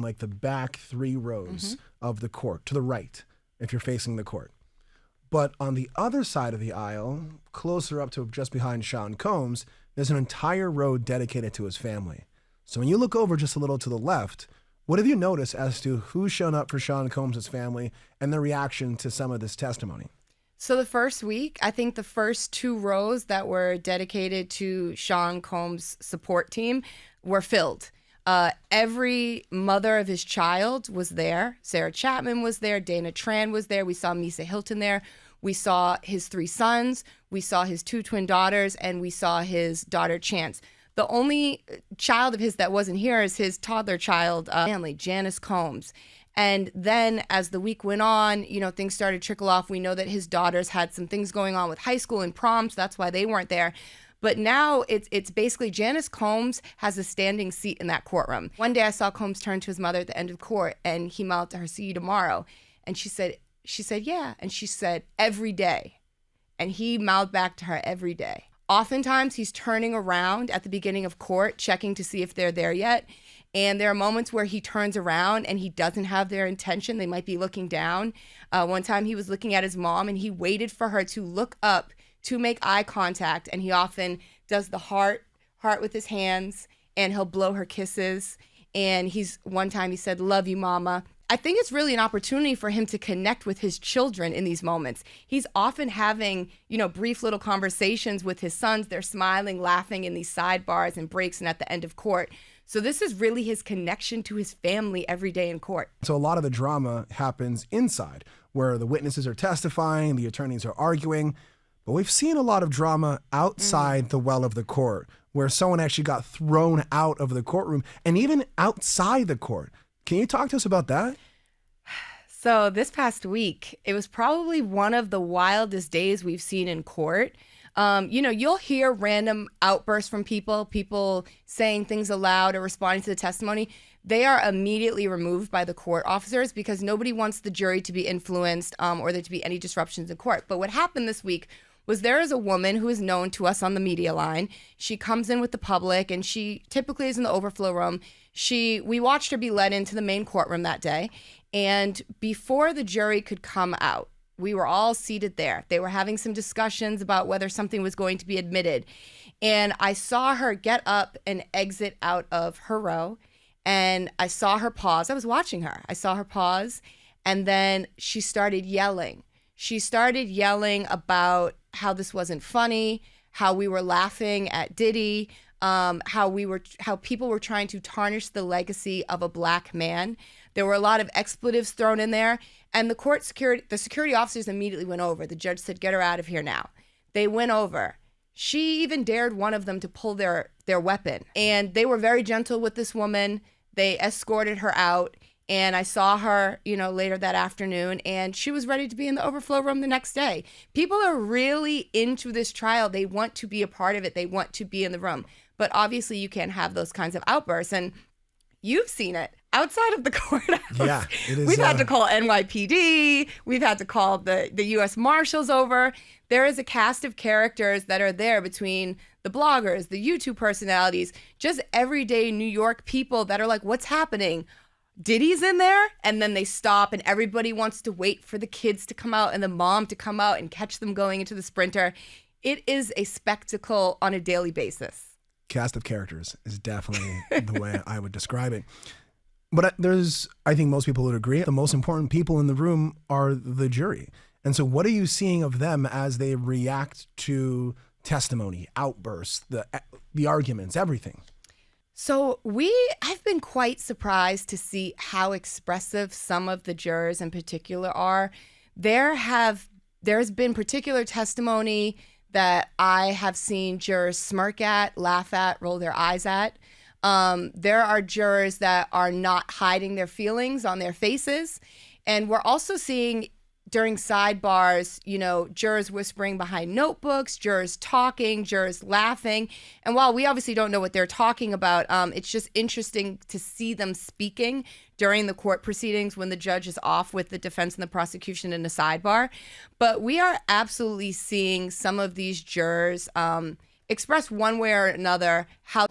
like the back 3 rows of the court, to the right, if you're facing the court. But on the other side of the aisle, closer up to just behind Sean Combs, there's an entire row dedicated to his family. So when you look over just a little to the left, what have you noticed as to who's shown up for Sean Combs' family and the reaction to some of this testimony? So the first week, I think the first 2 rows that were dedicated to Sean Combs' support team were filled. Every mother of his child was there. Sarah Chapman was there. Dana Tran was there. We saw Misa Hilton there. We saw his 3 sons. We saw his 2 twin daughters, and we saw his daughter Chance. The only child of his that wasn't here is his toddler child, family, Janice Combs. And then as the week went on, things started to trickle off. We know that his daughters had some things going on with high school and prom, so that's why they weren't there. But now it's basically Janice Combs has a standing seat in that courtroom. One day I saw Combs turn to his mother at the end of court, and he mouthed to her, "See you tomorrow." And she said, "Yeah." And she said, "Every day." And he mouthed back to her, "Every day." Oftentimes he's turning around at the beginning of court, checking to see if they're there yet. And there are moments where he turns around and he doesn't have their intention. They might be looking down. One time he was looking at his mom, and he waited for her to look up to make eye contact. And he often does the heart with his hands, and he'll blow her kisses. And one time he said, "Love you, mama." I think it's really an opportunity for him to connect with his children in these moments. He's often having, brief little conversations with his sons. They're smiling, laughing in these sidebars and breaks and at the end of court. So this is really his connection to his family every day in court. So a lot of the drama happens inside, where the witnesses are testifying, the attorneys are arguing. But we've seen a lot of drama outside the well of the court, where someone actually got thrown out of the courtroom and even outside the court. Can you talk to us about that? So this past week, it was probably one of the wildest days we've seen in court. You'll hear random outbursts from people saying things aloud or responding to the testimony. They are immediately removed by the court officers because nobody wants the jury to be influenced or there to be any disruptions in court. But what happened this week was there is a woman who is known to us on the media line. She comes in with the public, and she typically is in the overflow room. We watched her be led into the main courtroom that day. And before the jury could come out, we were all seated there. They were having some discussions about whether something was going to be admitted. And I saw her get up and exit out of her row. And I saw her pause. I was watching her. I saw her pause. And then she started yelling. She started yelling about how this wasn't funny, how we were laughing at Diddy, how people were trying to tarnish the legacy of a black man. There were a lot of expletives thrown in there, and the security officers immediately went over. The judge said, "Get her out of here now." They went over. She even dared one of them to pull their weapon, and they were very gentle with this woman. They escorted her out. And I saw her, later that afternoon, and she was ready to be in the overflow room the next day. People are really into this trial. They want to be a part of it. They want to be in the room. But obviously you can't have those kinds of outbursts. And you've seen it outside of the courthouse. Yeah, it is. We've had to call NYPD. We've had to call the U.S. Marshals over. There is a cast of characters that are there between the bloggers, the YouTube personalities, just everyday New York people that are like, what's happening? Diddy's in there, and then they stop, and everybody wants to wait for the kids to come out and the mom to come out and catch them going into the Sprinter. It is a spectacle on a daily basis. Cast of characters is definitely the way I would describe it. But I think most people would agree, the most important people in the room are the jury. And so what are you seeing of them as they react to testimony, outbursts, the arguments, everything? So I've been quite surprised to see how expressive some of the jurors in particular are. There's been particular testimony that I have seen jurors smirk at, laugh at, roll their eyes at. There are jurors that are not hiding their feelings on their faces. And we're also seeing during sidebars, jurors whispering behind notebooks, jurors talking, jurors laughing. And while we obviously don't know what they're talking about, it's just interesting to see them speaking during the court proceedings when the judge is off with the defense and the prosecution in a sidebar. But we are absolutely seeing some of these jurors express one way or another how